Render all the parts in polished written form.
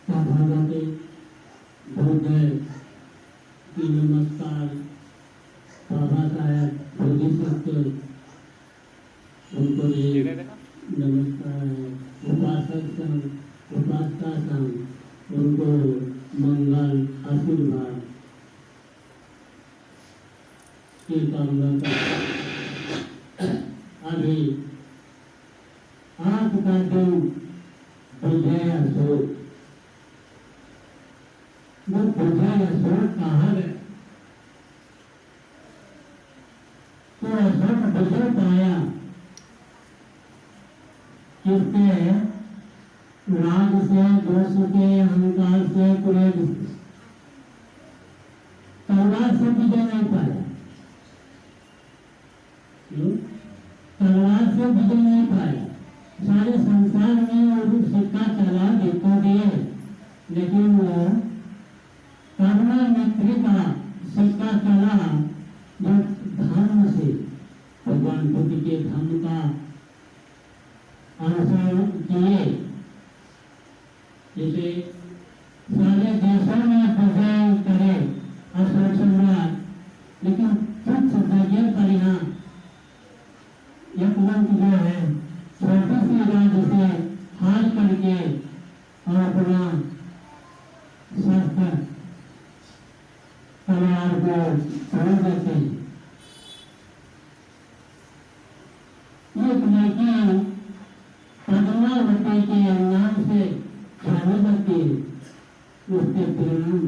तथागत बुद्ध की नमस्कार बाबा साहेब बोधिसत्व उनको ये नमस्कार है। उपासक संघ उपासका संघ उनको मंगल आशीर्वाद की कामना करता। अभी आपका दिन विजय अशोक, वो विजय अशोक कहाँ गए? तो अशोक विजय पाया किसके? राग से, दोष के, अहंकार से, क्रोध से। तलवार से विजय नहीं पाया। तलवार से विजय नहीं पाया। सारे संसार में वो सिक्का चला देखो दिए, लेकिन वो करुणा मैत्री का सिक्का चला जो धर्म से, भगवान बुद्ध के धर्म का अनुसरण किए। जैसे सारे देशों में विजय करे अशोक सम्राट, लेकिन कुछ जगह पर यहाँ यशवंत जो है छोटे से राज्य से हार करके और अपना शस्त्र तलवार को छोड़ देते हैं। एक लड़की पद्मावती के नाम से जानी जाती है, उसके परिणाम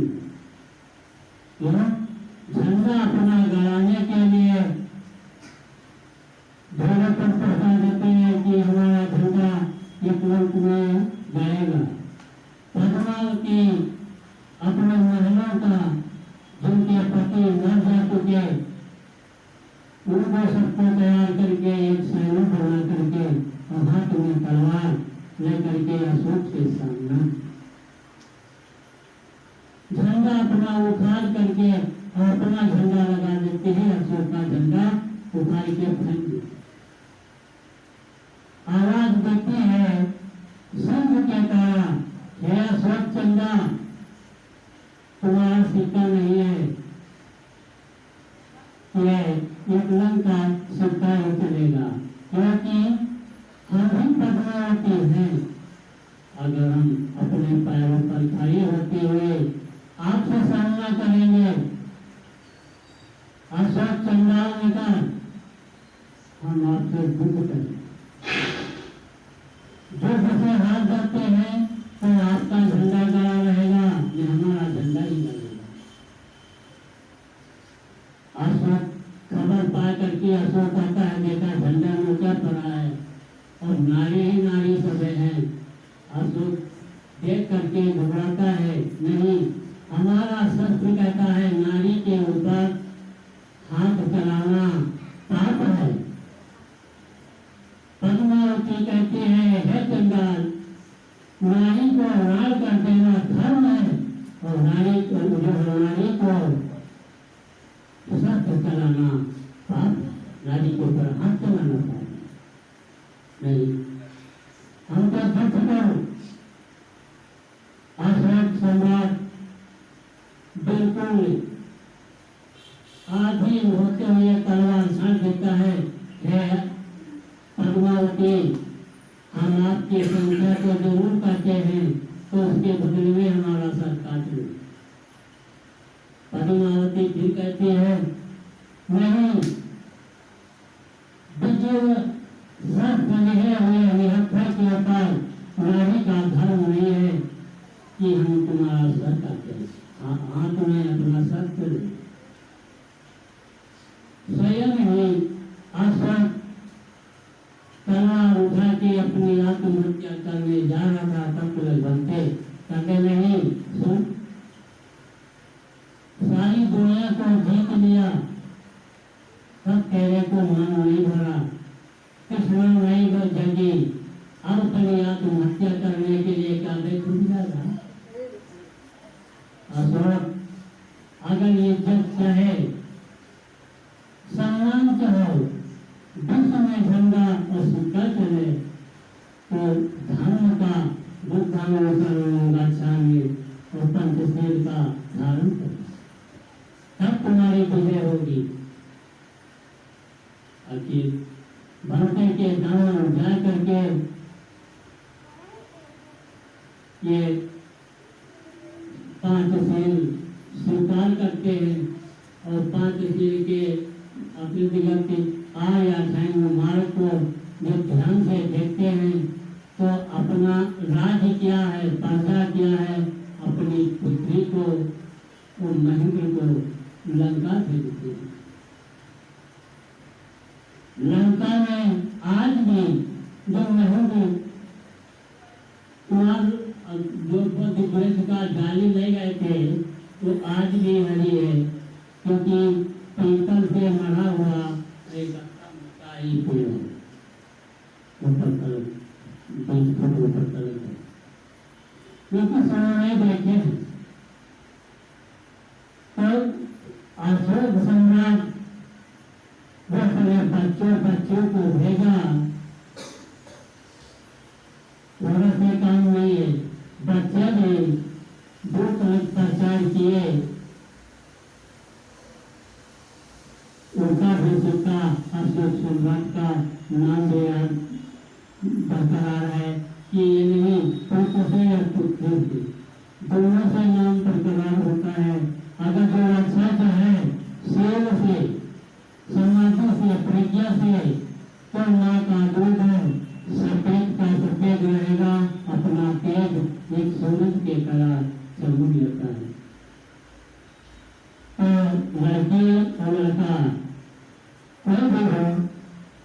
झंडा अपना गड़ाने के लिए ढोलक पर पहुंचा देते हैं कि हमारा झंडा यशवंत में जाएगा। पद्मावती अपने महलों का, जिनके पति न जा चुके, उनको सबको तैयार करके एक सैनिक बना करके और हाथ में तलवार लेकर के अशोक के सामने झंडा अपना उखाड़ करके और अपना झंडा लगा देते हैं। अशोक का झंडा उखाड़ के फेंक देते, आवाज देती है, संघ कहता है अशोक चंदा तुम्हारा सिक्का नहीं है, एक लंग का सिक्का ही चलेगा, क्योंकि हम ही पद्मावती हैं। अगर हम अपने पैरों पर खड़े होते हुए आपसे सामना करेंगे, अशोक चंडाल ने कहा हम आपसे युद्ध करेंगे। जो जैसे हाथ धरते हैं तो आपका झंडा गड़ा रहेगा, ये हमारा झंडा ही लगेगा। अशोक खबर पा करके अशोक कहता है बेटा झंडा में क्या पड़ा है, और नारी ही नारी सब है। अशोक देख करके घबराता है, नहीं हमारा शस्त्र कहता है नारी के ऊपर हाथ चलाना पाप है। पद्मावती कहती है हे चंडाल, नारी को राल कर देना धर्म है, और नारी को शस्त्र चलाना पाप, नारी के ऊपर हाथ चलाना पाप नहीं। हम तो दुख करो। अशोक सम्राट बिल्कुल आधीन होते हुए तलवार छाड़ देता है, हे पद्मावती हम आपकी संख्या को जरूर कहते हैं, तो उसके बदले में हमारा सर काट लो। पद्मावती फिर कहती है नहीं, विजय के ऊपर नारी का धर्म नहीं है कि हम तुम्हारा सर काटें, हाथ में अपना सर चले। स्वयं ही अशोक तलवार उठा के अपनी आत्महत्या करने जा रहा था, तब पुलिस बनते कहते नहीं सुन, सारी दुनिया को जीत लिया, तब तेरे को मन नहीं भरा, किस्मत नहीं जगी, अब अपनी आत्महत्या करने के लिए काबे छूट जाएगा। अशोक अगर ये जग चाहे, सम्मान चाहो, विश्व में झंडा और सिक्का चले, तो धर्म का बुद्ध गच्छामि और पंचशील का धारण करो, तब तुम्हारी विजय होगी। आखिर बनते के दाम जा करके ये पंचशील स्वीकार करते हैं और पंचशील के अपने दिगंत के आ या मार्ग को जब ध्यान से देखते हैं तो अपना राज्य क्या है, प्रजा क्या है, अपनी पुत्री को और महेंद्र को लंका भेजते हैं। लंका में आज भी जो महेंद्र कुमार जो का डाली ले गए थे वो आज भी हरी है, क्योंकि पीतल से मरा हुआ एक पेड़ ऊपर तलक क्योंकि समय देखे तो अशोक सम्राट वो अपने बच्चों को भेजा, थोड़ा से काम नहीं है। बच्चे ने दो तरह प्रचार किए, उनका भी सिक्का अशोक सम्राट का नाम दिया बरकरार है कि ये नहीं पुत्र से या पुत्री से, दोनों से नाम बरकरार होता है। अगर जो रक्षा है सेव से, समाधि से, प्रज्ञा से, तो माँ का दूध सफेद का सफेद रहेगा, अपना तेज एक सूरज के तरह चमक लेता है। तो लड़की और लड़का कोई भी हो,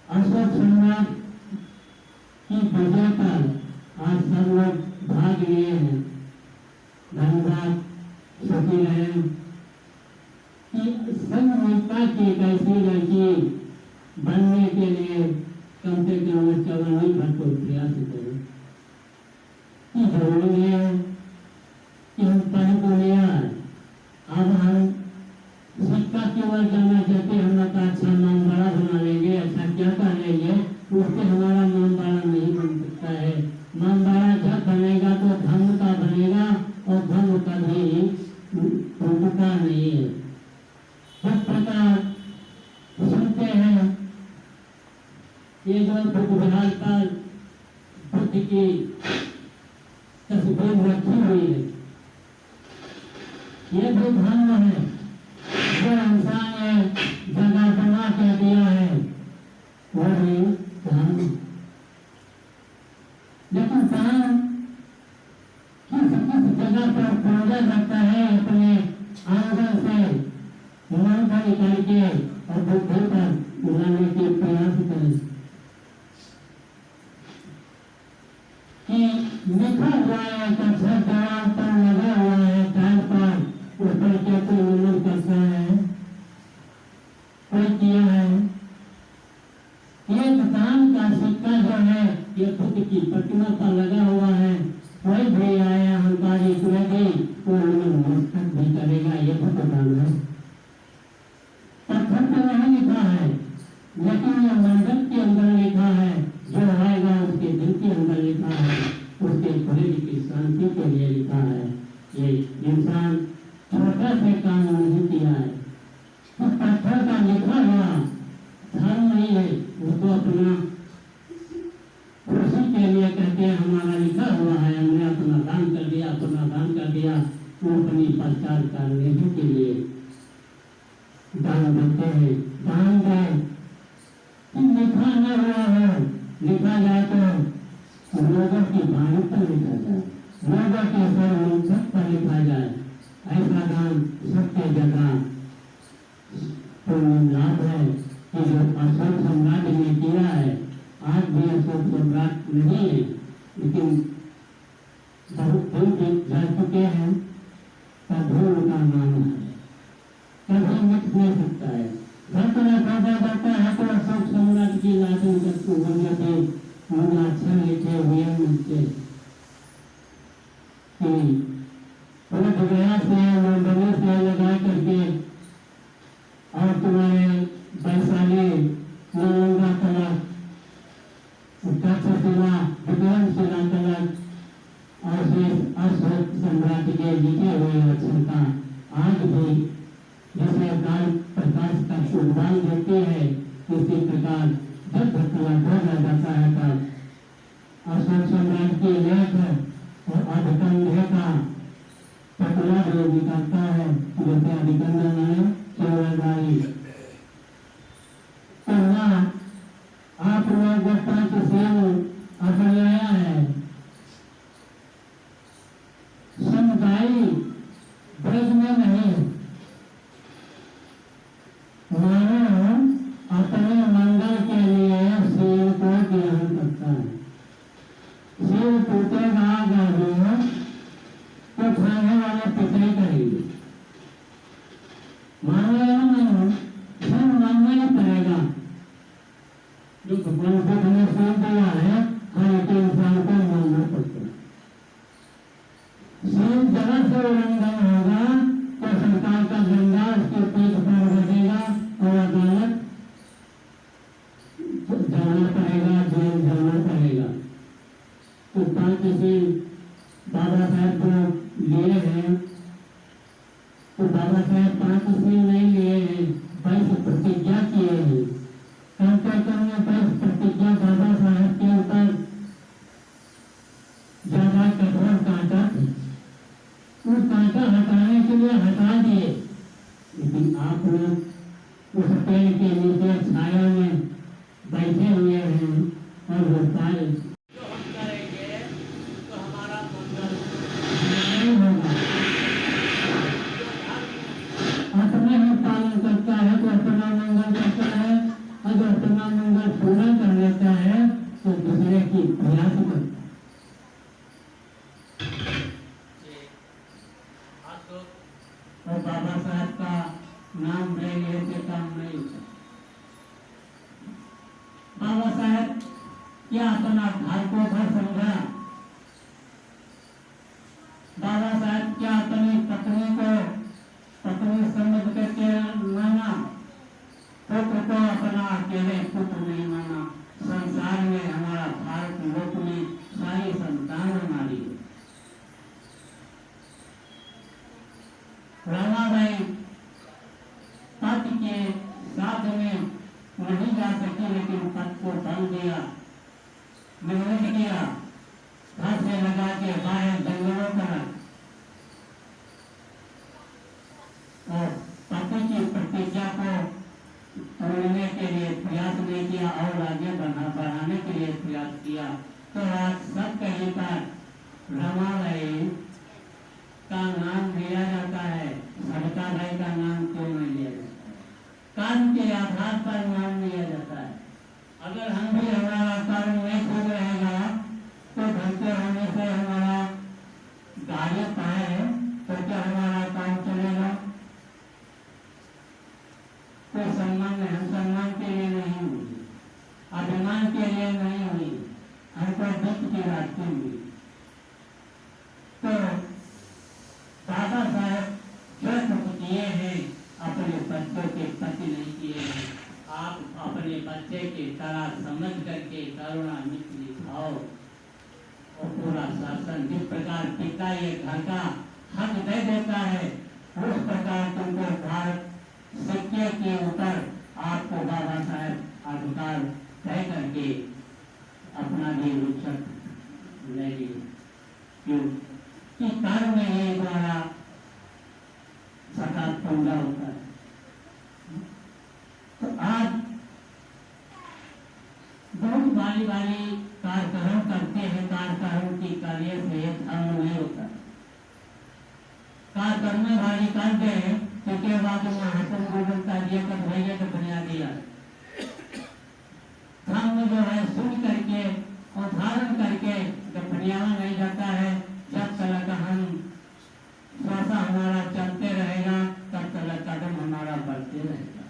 अशोक सम्राट की वजह पर आज सब लोग भाग लिए हैं। धन्यवाद सभी रहे कि संगीता की एक ऐसी लड़की बनने के लिए कम से कम 54 भर प्रयास करें कि जरूरी है कि हम पढ़ को लिया। अब हम सिक्का केवल जाना चाहते, हम अच्छा नाम बड़ा बना लेंगे, अच्छा क्या कर लेंगे, उससे हमारा नाम बड़ा नहीं बन सकता है। नाम बड़ा जब बनेगा तो धर्म का बनेगा और धर्म कभी रुकता नहीं है। जिस प्रकार सुनते हैं ये जो बुद्धिहार पर बुद्ध की तस्वीर रखी हुई है, ये भी धर्म है जो इंसान ने जगह बना के दिया है, वो भी धर्म। लेकिन धर्म किस जगह पर पूजन रखता है, अपने आंगन से मन का निकाल के और बुद्धि पर बुलाने के प्रयास करें कि लिखा हुआ है कक्षा दरार पर लगा हुआ है, टाइम पर उस पर क्या कोई उल्लंघन करता है, कोई किया है। एक दान का सिक्का जो है ये बुद्ध की प्रतिमा पर लगा हुआ है, कोई भी आया हमारी क्रोधी वो मस्तक भी करेगा, ये बुद्ध दान है। पत्थर पर नहीं लिखा है, लेकिन ये मंडप के अंदर लिखा है, जो आएगा उसके दिल के अंदर लिखा है, उसके शरीर की शांति के लिए लिखा है। ये इंसान छोटा से काम नहीं किया है, तो पत्थर का लिखा हुआ धर्म नहीं है, वो तो अपना खुशी के लिए कहते हैं हमारा लिखा हुआ है, हमने अपना दान कर दिया, अपना दान कर दिया, वो अपनी प्रचार करने के लिए दान देते हैं। दान दें लिखा न हुआ है, लिखा जाए तो लोगों की वाणी पर लिखा जाए, लोगों के सर्वोत्सव पर लिखा जाए, ऐसा दान सबके जगह तो लाभ है कि जो अशोक सम्राट ने किया है। आज भी अशोक सम्राट नहीं है, लेकिन बहुत दिन जा चुके हैं, तब उनका नाम है, कभी मिट नहीं सकता है। घटना पैदा जाता है तो अशोक सम्राट की लाठी करके बनते मुझे अच्छा लिखे हुए मिलते पूरे गया से मंडली से लगा करके और तुम्हारे वैशाली नालंदा तलक, उत्तर शिला विज्ञान शिला तलक और फिर अशोक सम्राट के लिखे हुए वचन का आज भी जैसे काल प्रकाश का शुभदान देते हैं, उसी प्रकार जब कला ढोला जाता है तब अशोक सम्राट के लेख और अधिकंधे का पटला जो निकलता है, जैसे अधिकंधन है केवलदारी। तो आप लोग पांच सेव अपनाया है, समुदाय ब्रज में नहीं, मानव अपने मंगल के लिए शिव को ग्रहण करता है। शिव टूटेगा गाड़ी तो खाने वाले पिटाई करेंगे, मानेगा नहीं, सब मानना ही पड़ेगा। जो भगवान को हमें शिव दिया है, हर एक इंसान को मानना पड़ता है। शिव जगह से उल्लंघन होगा तो सरकार का डंडा उसके पीठ पर बजेगा और अदालत जाना पड़ेगा, जेल जाना पड़ेगा। तो किसी बाबा साहब को लिए हैं, तो बाबा साहब 5 नहीं लिए हैं, 22 प्रतिज्ञा किए हैं। कंटेक्टर में 22 प्रतिज्ञा बाबा साहब के ऊपर ज्यादा कठोर कांटा थी, उस कांटा हटाने के लिए हटा दिए, लेकिन आप लोग उस पेड़ के नीचे छाया में बैठे हुए हैं और बताए जो हम करेंगे तो हमारा मंगल नहीं होगा। अपना ही पालन करता है तो अपना मंगल करता है, अगर अपना मंगल पूरा कर लेता है तो दूसरे की प्रयास करता है। और बाबा साहब का नाम ले लेते काम नहीं होता। बाबा साहब क्या अपना घर को घर समझा, बाबा साहब क्या अपनी पत्नी को पत्नी समझ करके माना, पुत्र को अपना अकेले पुत्र नहीं माना। संसार में हमारा भारत लोक में सारी संतान हमारी है। रमाबाई पति के साथ में नहीं जा सकी, लेकिन पति को बल दिया, मेहनत किया, घर से लगा के बाहर जंगलों पर, और पति की प्रतिज्ञा को तोड़ने के लिए प्रयास नहीं किया और आगे बढ़ाने के लिए प्रयास किया। तो आज सब कहीं पर रमाबाई का नाम लिया जाता है, सविताबाई का नाम क्यों नहीं लिया जाता है? कर्म के आधार पर नाम लिया जाता है। अगर हम भी हमारा कर्म नहीं खुद रहेगा तो भक्ति होने से हमारा कार्य पाए तो क्या हमारा काम चलेगा? कोई सम्मान नहीं, हम सम्मान के लिए नहीं हुई, अभिमान के लिए नहीं हुई, हमको दुख की रास्ते हुई। तो बाबा साहब जो कुछ किए हैं अपने बच्चों के प्रति नहीं किए हैं। आप अपने बच्चे की तरह समझ करके करुणा मित्र भाव और पूरा शासन, जिस प्रकार पिता ये घर का हक दे देता है, उस प्रकार तुमको भारत सिक्के के ऊपर आपको बाबा साहब अधिकार तय करके अपना भी रुचक ले लिए। क्यों कि कर्म ही द्वारा सकारात्मक पूरा होता है। तो आज बहुत बारी बारी कार्यक्रम करते हैं, कार्यक्रम की कार्य से धर्म नहीं होता। कार्यक्रम भारी करते हैं क्योंकि बाद में हसन गोबन कार्य कर भैया का बना दिया। धर्म जो है सुन करके और धारण करके जब बनियावा नहीं जाता है, जब तक हम श्वासा हमारा चलते रहेगा तब तक कदम हमारा बढ़ते रहेगा।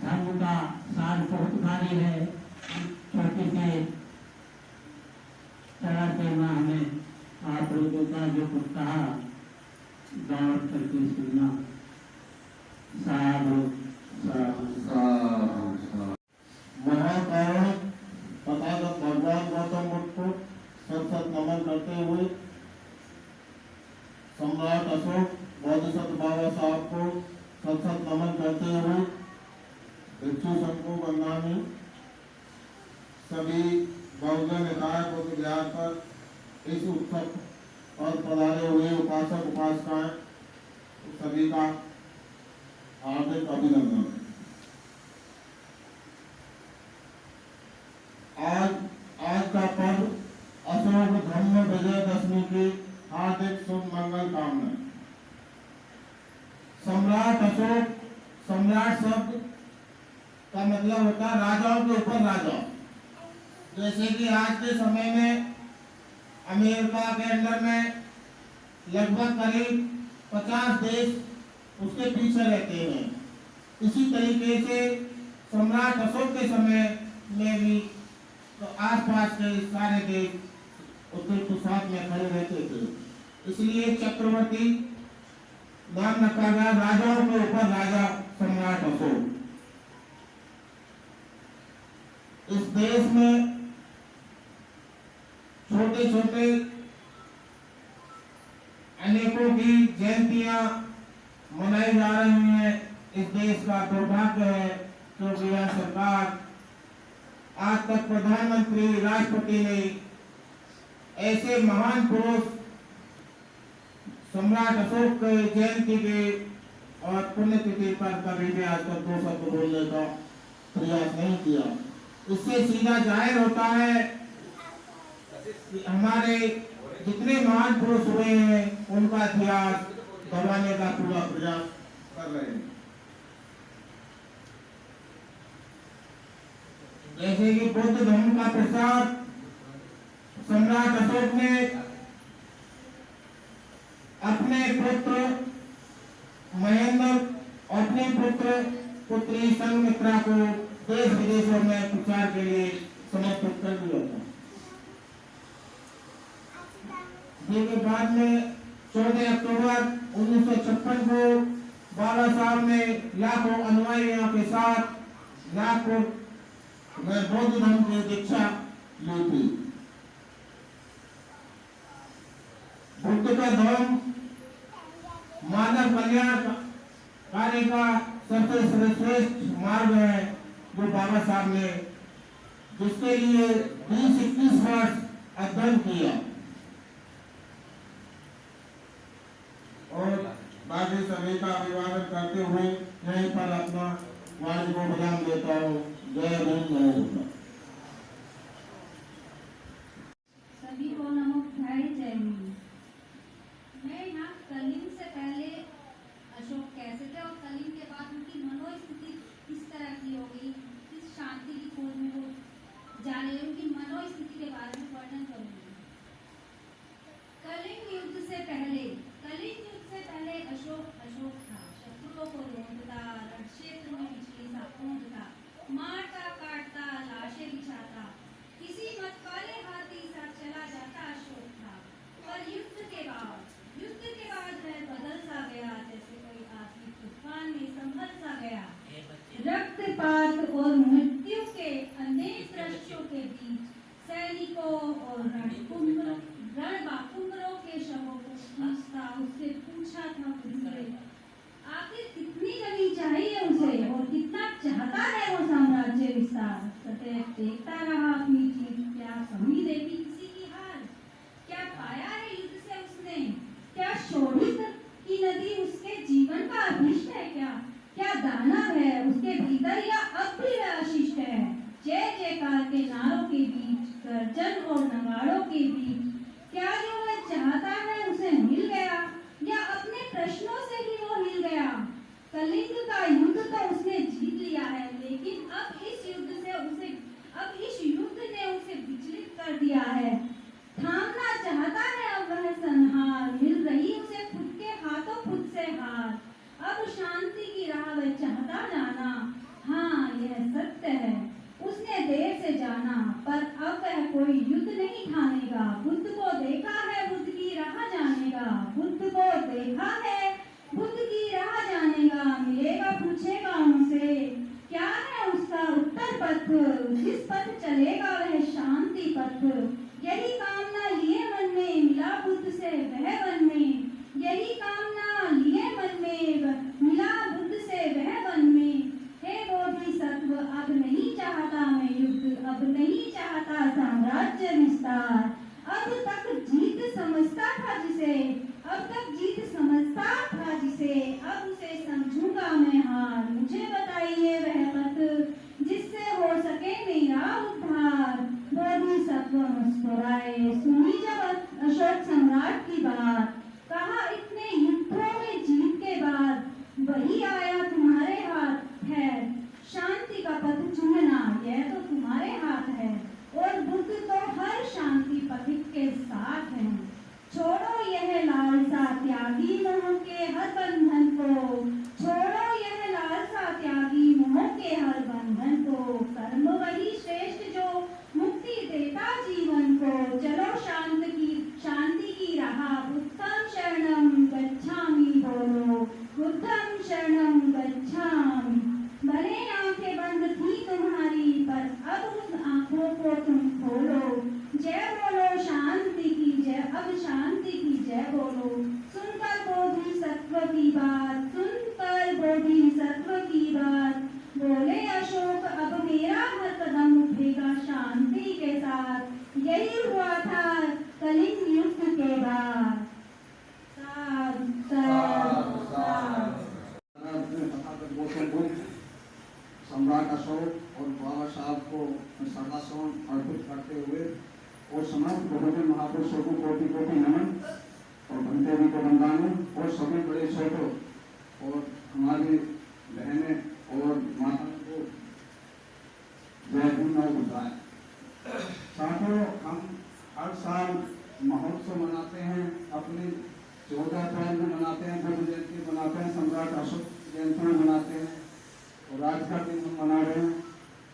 धर्म का सार बहुत भारी है। छोटे से तरह से माँ में आप लोगों का जो कुछ कहा गौर करके सुनना। साधु महाकारण तथागत भगवान गौतम बुद्ध को पूजन निकाय बुद्ध ज्ञान पर इस उत्सव और पधारे हुए उपासक उपासिकाएं सभी का हार्दिक अभिनंदन। आज का पर्व अशोक धर्म विजयदशमी की हार्दिक शुभ मंगल कामना। सम्राट अशोक, सम्राट शब्द का मतलब होता है राजाओं के ऊपर राजा। जैसे कि आज के समय में अमेरिका के अंडर में लगभग करीब 50 देश उसके पीछे रहते हैं। इसी तरीके से सम्राट अशोक के समय में भी तो आसपास के सारे देश उसके साथ में खड़े रहते थे। इसलिए चक्रवर्ती नाम रखा गया, राजाओं के ऊपर राजा सम्राट अशोक। इस देश में छोटे छोटे अनेकों की जयंतियां मनाई जा रही हैं। इस देश का दुर्भाग्य है क्योंकि यह सरकार आज तक प्रधानमंत्री, राष्ट्रपति ने ऐसे महान पुरुष सम्राट अशोक के जयंती के और पुण्यतिथि पर कभी भी आज तक 2 शब्द बोलने का प्रयास नहीं किया। इससे सीधा जाहिर होता है कि हमारे जितने महान पुरुष हुए हैं उनका इतिहास दबाने का पूरा प्रयास कर रहे हैं। जैसे कि बौद्ध धर्म का प्रसार सम्राट अशोक ने अपने पुत्र महेंद्र और अपने पुत्री संघमित्रा को देश विदेशों में प्रचार के लिए समर्पित कर दिया था। जिसके बाद में 14 अक्टूबर 1956 को बाबा साहब ने लाखों अनुयायियों के साथ नागपुर में बौद्ध धर्म की दीक्षा ली थी। बुद्ध का धर्म मानव कल्याण कार्य का सबसे श्रेष्ठ मार्ग है जो बाबा साहब ने जिसके लिए 20-21 वर्ष अध्ययन किया। और बाकी सभी का अभिवादन करते हुए यहीं पर अपना वाणी को विराम देता हूँ। जय हिंद, जय हिंद। सभी को नमो बुद्धाय, जय हिंद। मैं यहाँ कलिंग से पहले अशोक कैसे थे और कलिंग के बाद उनकी मनोस्थिति किस तरह की हो गई, किस शांति की खोज में वो जा रहे हैं, उनकी मनोस्थिति के बारे में वर्णन करूंगी। कलिंग युद्ध से पहले अशोक था। शत्रुओं को रोकता, रण क्षेत्र में बिजली सा कूदता, मारता काटता, लाशें बिछाता, किसी मतवाले हाथी सा चला जाता अशोक था। पर युद्ध के बाद वह बदल सा गया, जैसे कोई आदमी तूफान में संभल सा गया। रक्तपात और मृत्यु के अनेक दृश्यों के बीच सैनिकों और रणबाकुंभरों के शवों को खींचता उससे पूछा था खुद आखिर कितनी जमीन चाहिए उसे और कितना चाहता है वो साम्राज्य विस्तार। सदैव देखता रहा अपनी जीत, क्या कमी देखी किसी की हार, क्या पाया है युद्ध से उसने, क्या शोभित की नदी उसके जीवन का अभिष्ट है, क्या दानव है उसके भीतर या अब भी अशिष्ट है। जय जयकार के नारों के बीच, गर्जन और नगाड़ों के बीच क्या जो वह चाहता है उसे मिल गया या अपने प्रश्नों से ही वो हिल गया। कलिंग का युद्ध तो उसने जीत लिया है, लेकिन अब इस युद्ध ने उसे विचलित कर दिया है। थामना चाहता है अब वह संहार, मिल रही उसे खुद के हाथों खुद से हार। अब शांति की राह वह चाहता जाना, हाँ यह सत्य है उसने देर से जाना, पर अब वह कोई युद्ध नहीं ठानेगा। बुद्ध को देखा है बुद्ध की राह जानेगा, बुद्ध को देखा है बुद्ध की राह जानेगा। मिलेगा पूछेगा उनसे क्या है उसका उत्तर पथ, जिस पथ चलेगा वह शांति पथ। यही कामना लिए मन में, मिला बुद्ध से वह वन में। यही कामना लिए मन में, मिला बुद्ध से वह वन में। हे बोधिसत्व अब नहीं चाहता मैं युद्ध, अब नहीं चाहता साम्राज्य दोहराए। सुनी जब अशोक सम्राट की बात, कहा इतने युद्धों में जीत के बाद वही आया तुम्हारे हाथ है। शांति का पथ चुनना यह तो तुम्हारे हाथ है, और बुद्ध तो हर शांति पथिक के साथ है। छोड़ो यह लालसा त्यागी मोह के हर बंधन को, छोड़ो यह लालसा त्यागी मोह के हर बंधन को। कर्म वही श्रेष्ठ जो मुक्ति देता जीवन को। चलो शांति की राह, बुद्धं शरणं गच्छामि बोलो, बुद्धं शरणं गच्छामि। भले आंखें बंद थी तुम्हारी, पर अब उस आंखों को तुम खोलो। जय बोलो शांति की जय, अब शांति की जय बोलो। सुनकर बोधिसत्व की बात, सुनकर बोधिसत्व की बात, बोले अशोक अब मेरा हर कदम उठेगा शांति के साथ। यही हुआ था कलिंग युद्ध के बाद। साधु साधु साधु। सम्राट अशोक और बाबा साहब को श्रद्धासुमन अर्पित करते हुए और समस्त बहुजन महापुरुषों को कोटि कोटि नमन, और बनते भी को वंदना, और सभी बड़े छोटों और हमारी बहनें और माताओं को जय भीम और बुधाएं। साथियों, हम हर साल महोत्सव मनाते हैं, अपनी 14 अप्रैल में मनाते हैं, बुद्ध जयंती मनाते हैं, सम्राट अशोक जयंती में मनाते हैं, और आज का दिन हम मना रहे हैं।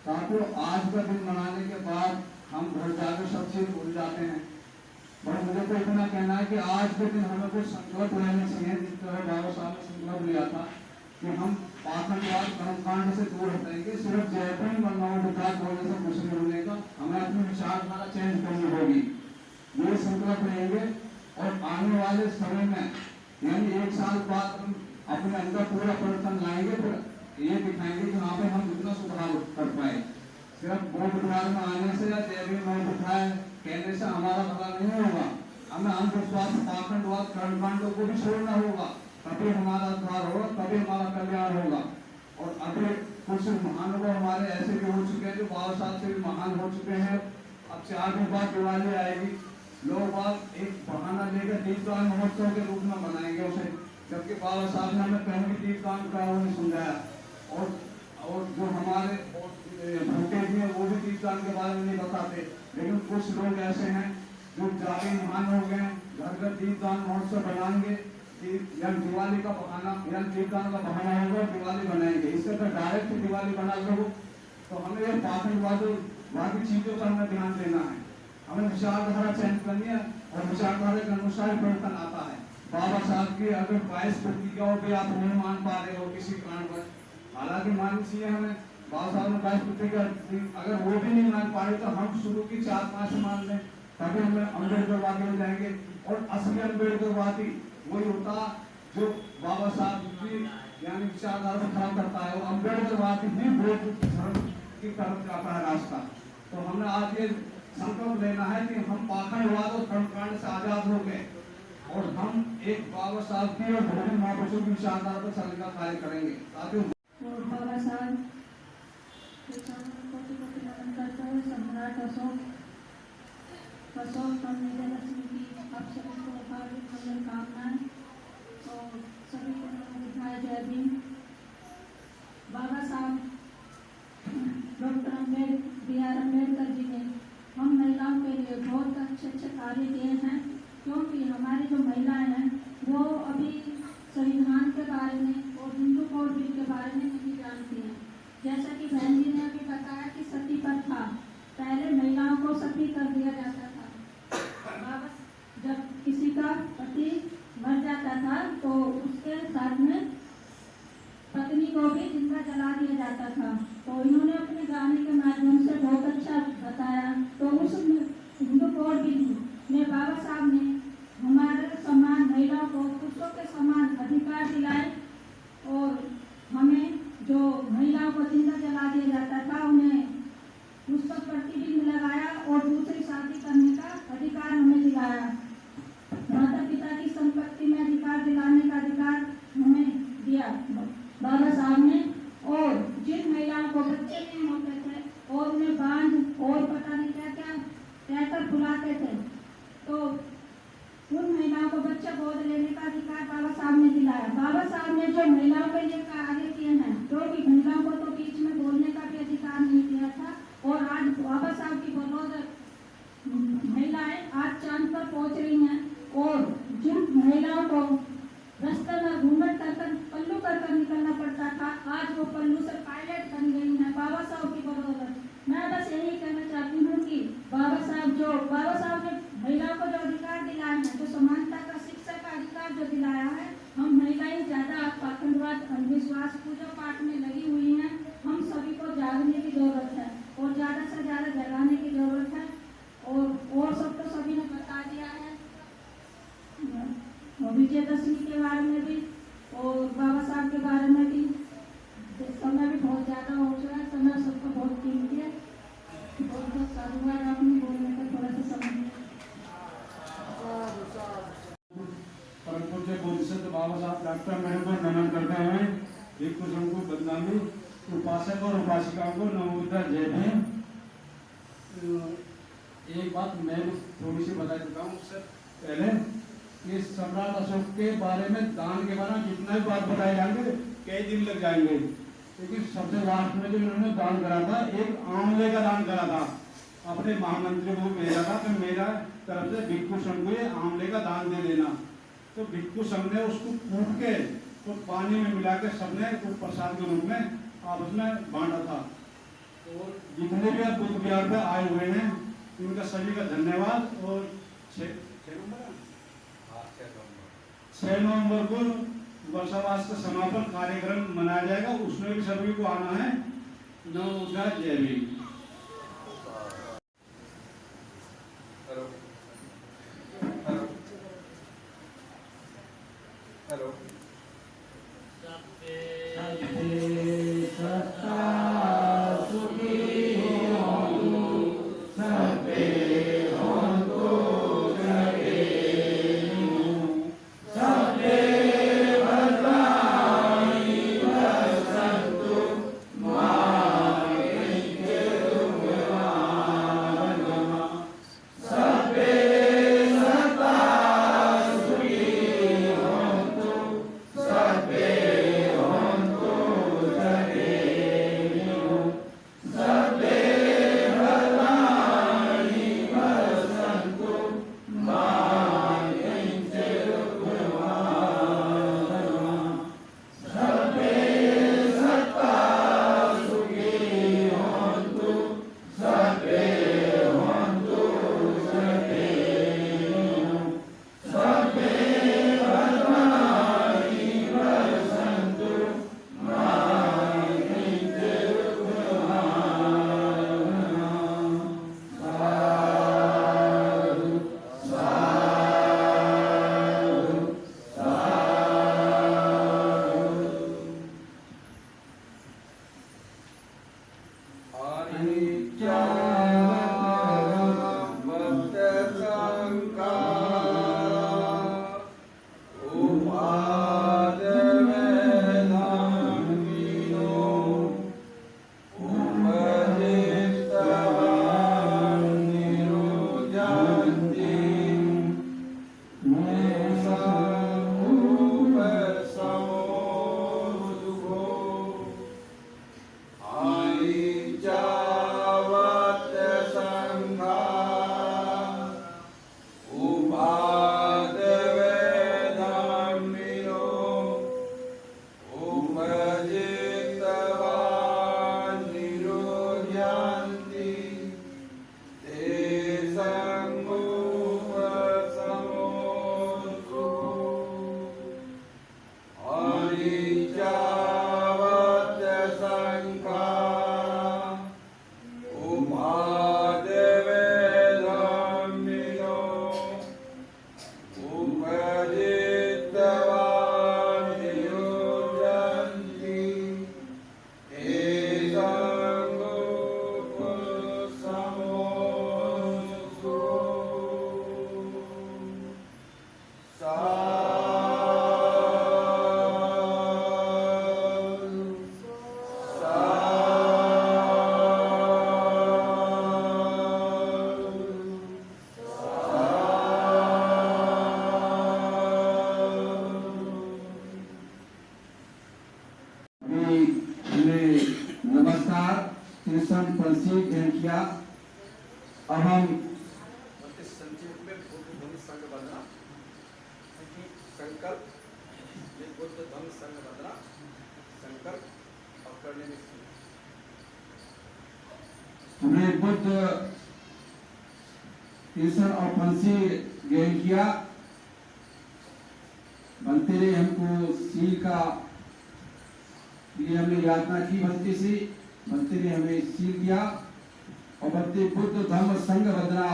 साथियों, आज का दिन मनाने के बाद हम घर जाकर सब चीज भूल जाते हैं, पर मुझे तो इतना कहना है कि आज के दिन हमें कुछ संकल्प लेने चाहिए, जिस तरह बाबा साहब ने संकल्प लिया था कि हम पाखंडवाद कर्मकांड से दूर हटेंगे, सिर्फ जयपुर बनवाओं विकास बोलने से कुछ नहीं होने का, हमें अपनी विचारधारा चेंज करनी होगी। ये संकल्प लेंगे और आने वाले समय में यानी 1 साल बाद हम अपने अंदर पूरा परिवर्तन लाएंगे, फिर ये दिखाएंगे कि वहाँ पे हम कितना सुधार कर पाए। सिर्फ वोट विभाग में आने से या जय भीम वोट उठाए कहने से हमारा भला नहीं होगा। हमें अंधविश्वास, पाखंडवाद, कर्मकांडों को भी छोड़ना होगा, तभी हमारा उद्धार होगा, तभी हमारा कल्याण होगा। और अभी कुछ महानुभाव हमारे ऐसे भी हो चुके हैं जो बाबा साहब से भी महान हो चुके हैं। अब 4 दिन बाद दिवाली आएगी, लोग बात एक बहाना लेकर दीपदान महोत्सव के रूप में मनाएंगे उसे, जबकि बाबा साहब ने हमें कहीं भी दीपदान का वो नहीं समझाया। और जो हमारे भूखे भी हैं वो भी दीपदान के बारे में नहीं बताते, लेकिन कुछ लोग ऐसे हैं जो जाके महान हो गए, घर घर दीपदान महोत्सव बनाएंगे, या दिवाली का बहाना या दीपदान का बहाना होगा, दिवाली बनाएंगे। इससे तो डायरेक्ट दिवाली बना लो। तो हमें ये पाखंडवादी चीजों पर हमें ध्यान देना है, हमें विचारधारा चेंज करनी है, और विचारधारा के अनुसार परिवर्तन आता है। बाबा साहब की अगर 22 प्रतिज्ञाओं पे आप नहीं मान पा रहे हो किसी कारण पर, हालांकि माननी चाहिए हमें, बाबा साहब ने 22 प्रतिज्ञा, अगर वो भी नहीं मान पा रहे तो हम शुरू की 4-5 मान लें, तभी हमें अम्बेडकरवादी हो जाएंगे। और असली अम्बेडकरवादी वही होता जो बाबा साहब की यानी विचारधारा को खराब करता है, वो अम्बेडकरवादी ही बौद्ध धर्म की तरफ जाता है रास्ता। तो हमें आज ये संकल्प लेना है कि हम पाखंडवाद और कर्मकांड से आजाद हो गए, और हम एक बाबा साहब की और बहुजन महापुरुषों की विचारधारा पर चलने का कार्य करेंगे। साथियों, बाबा साहब सम्राट अशोक विजयदशमी की आप सभी को हार्दिक मंगल कामनाएं, और सभी को नमस्कार, जय भीम। बाबा साहब डॉक्टर B.R. अम्बेडकर जी ने हम महिलाओं के लिए बहुत अच्छे कार्य किए हैं, क्योंकि हमारी जो महिलाएं हैं वो अभी संविधान के बारे में और हिंदू कोड बिल के बारे में नहीं जानती हैं। जैसा कि बहन जी ने अभी बताया कि सती प्रथा, पहले महिलाओं को सती कर दिया जाता था। जब किसी का पति मर जाता था तो उसके साथ में पत्नी को भी जिंदा जला दिया जाता था। तो इन्होंने अपने गाने के माध्यम से बहुत अच्छा बताया। तो उस हिंदू कोड बिल में बाबा साहब ने हमारे समान महिलाओं को पुरुषों के समान अधिकार दिलाए, और हमें जो महिलाओं को जिंदा जला दिया जाता था उन्हें उस पर प्रतिबंध लगाया, और दूसरी शादी करने का अधिकार हमें दिलाया। माता पिता की संपत्ति में अधिकार दिलाने का अधिकार हमें दिया बाबा साहब ने। और जिन महिलाओं को बच्चे नहीं होते थे और उन्हें बांध और पता नहीं क्या क्या कहकर बुलाते चाहते थे, तो उन महिलाओं को बच्चा गोद लेने का अधिकार बाबा साहब ने दिलाया। बाबा साहब ने जो महिलाओं के लिए कार्य किए हैं, जो कि महिलाओं को तो बीच में बोलने का भी अधिकार नहीं दिया था, और आज बाबा साहब की बदौलत महिलाएं आज चांद पर पहुंच रही हैं। और जिन महिलाओं को रास्ते में घूंघट कर पल्लू कर निकलना पड़ता था, आज वो पल्लू से पायलट बन गई हैं बाबा साहब की बदौलत। मैं बस यही कहना चाहती हूँ कि बाबा साहब ने महिलाओं को जो अधिकार दिलाए हैं, जो समानता का, शिक्षा का अधिकार जो दिलाया है, हम महिलाएं ज्यादा पाखंडवाद, अंधविश्वास, पूजा पाठ में लगी हुई हैं। हम सभी को जागने की जरूरत है और ज्यादा से ज्यादा जगाने की जरूरत है। और सब तो सभी ने बता दिया है, विजयदशमी के बारे में भी और बाबा साहब के बारे में भी। समय भी बहुत ज्यादा हो चुका है, समय सबको बहुत कीमती है। बहुत बहुत साधुवाद आपने बोलने का थोड़ा सा समय। परम पूज्य बोधिसत्व बाबा साहब डॉक्टर महम को नमन करते हुए भिक्षु संघ को बदनामी, उपासक और उपासिकाओं को नमोदर जय भीम। एक बात मैं थोड़ी सी बता देता हूँ उससे पहले कि सम्राट अशोक के बारे में, दान के बारे में जितना भी बात बताए जाएंगे कई दिन लग जाएंगे, लेकिन सबसे लास्ट में जो इन्होंने दान करा था, एक आंवले का दान करा था। अपने महामंत्री को भेजा था कि मेरा तरफ से भिक्षु संघ को ये आंवले का दान दे देना। तो भिक्षु संघ ने उसको कूट के तो पानी में मिला के सबने कुछ प्रसाद के रूप में आपस में बांटा था। और जितने भी अब बुद्ध विहार पे आए हुए हैं, उनका सभी का धन्यवाद। और 6 नवंबर को वर्षावास का समापन कार्यक्रम मनाया जाएगा, उसमें भी सभी को आना है। नमोदर जय भीम। हेलो अब हम संक्षेप में बुद्ध धम्म संघ बंधना संकल्प, ये बुद्ध धम्म संघ बंधना संकल्प और करने में हमने बुद्ध तीसरा और पंसी ज्ञान किया, बनते रहे हमको सील का लिए हमने यातना की, बनते रहे हमें सील दिया और बनते बुद्ध धम्म संघ बंधना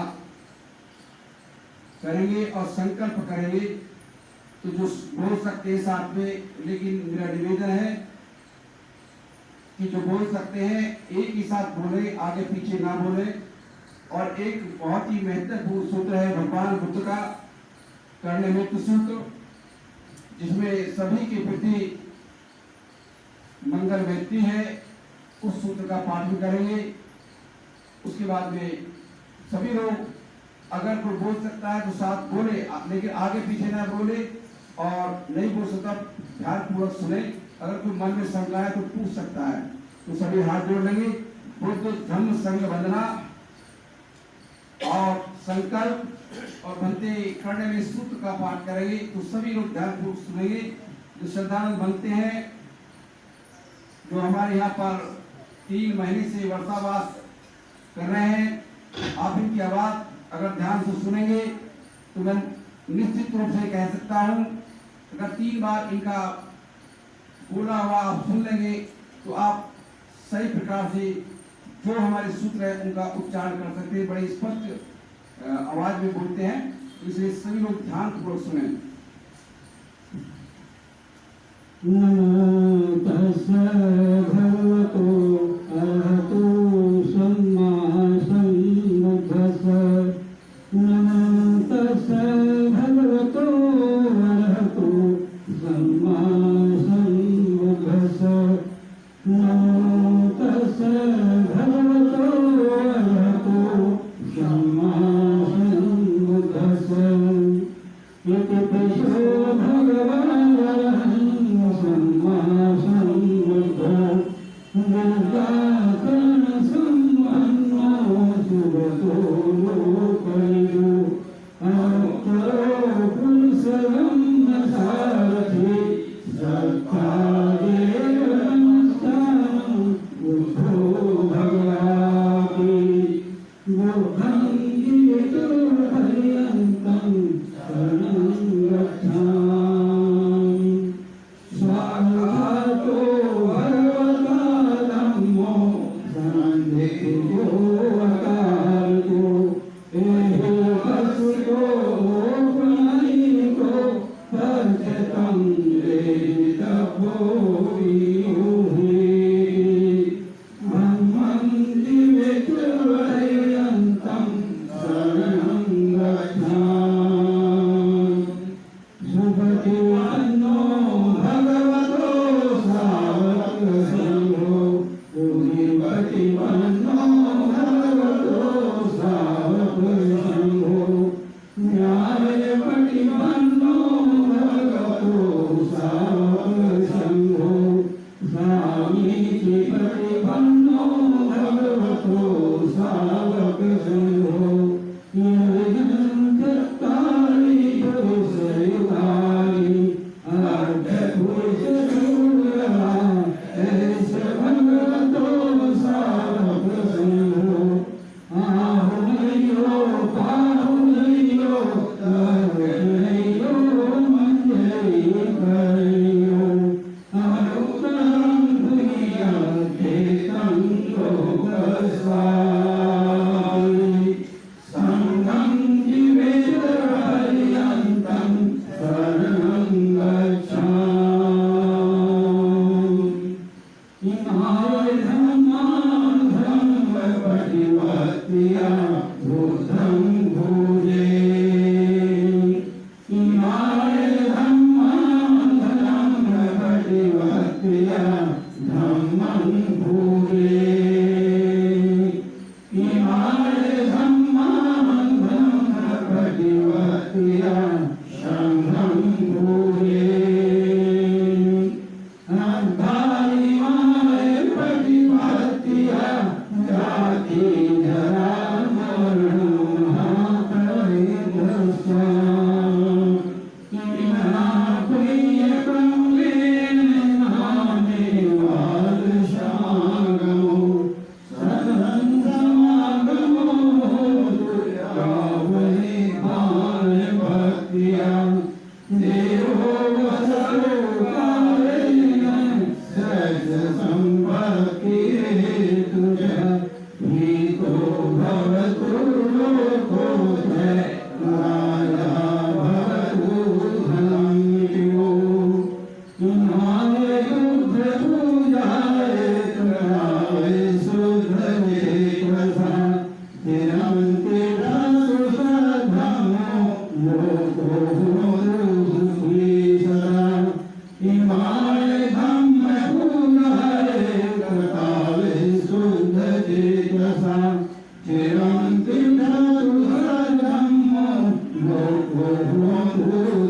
करेंगे और संकल्प करेंगे। तो जो बोल सकते हैं साथ में, लेकिन मेरा निवेदन है कि जो बोल सकते हैं एक ही साथ बोले, आगे पीछे ना बोले। और एक बहुत ही महत्वपूर्ण सूत्र है भगवान बुद्ध का करने मुक्त सूत्र, जिसमें सभी के प्रति मंगल व्यक्ति है, उस सूत्र का पाठ भी करेंगे। उसके बाद में सभी लोग अगर कोई बोल सकता है तो साथ बोले, लेकिन आगे पीछे ना बोले, और नहीं बोल सकता ध्यानपूर्वक सुने। अगर कोई मन में शंका है तो पूछ सकता है। तो सभी हाथ जोड़ लेंगे, बुद्ध धम्म संघ बंधना और संकल्प और बनते करने में सूत्र का पाठ करेंगे। तो सभी लोग ध्यानपूर्वक सुनेंगे। जो श्रद्धालु बनते हैं, जो हमारे यहाँ पर 3 महीने से वर्षावास कर रहे हैं, आप इनकी आवाज अगर ध्यान से सुनेंगे तो मैं निश्चित रूप से कह सकता हूँ, अगर 3 बार इनका बोला हुआ आप सुन लेंगे तो आप सही प्रकार से जो हमारे सूत्र है उनका उच्चारण कर सकते हैं। बड़ी स्पष्ट आवाज में बोलते हैं, इसलिए सभी लोग ध्यानपूर्वक सुने। नमो तस्सै भगवतो अरहतो सम्मा सम्बुद्धस्सै। नमो तस्सै भगवतो अरहतो सम्मा सम्बुद्धस्सै। नमो तस्सै भगवतो अरहतो सम्मा सम्बुद्धस्सै। इति पिशो भगवान् अरहं सम्मा सम्बुद्धः बुद्धाकरण सम्पन्नो सुगतो लोकयो।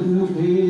सुखी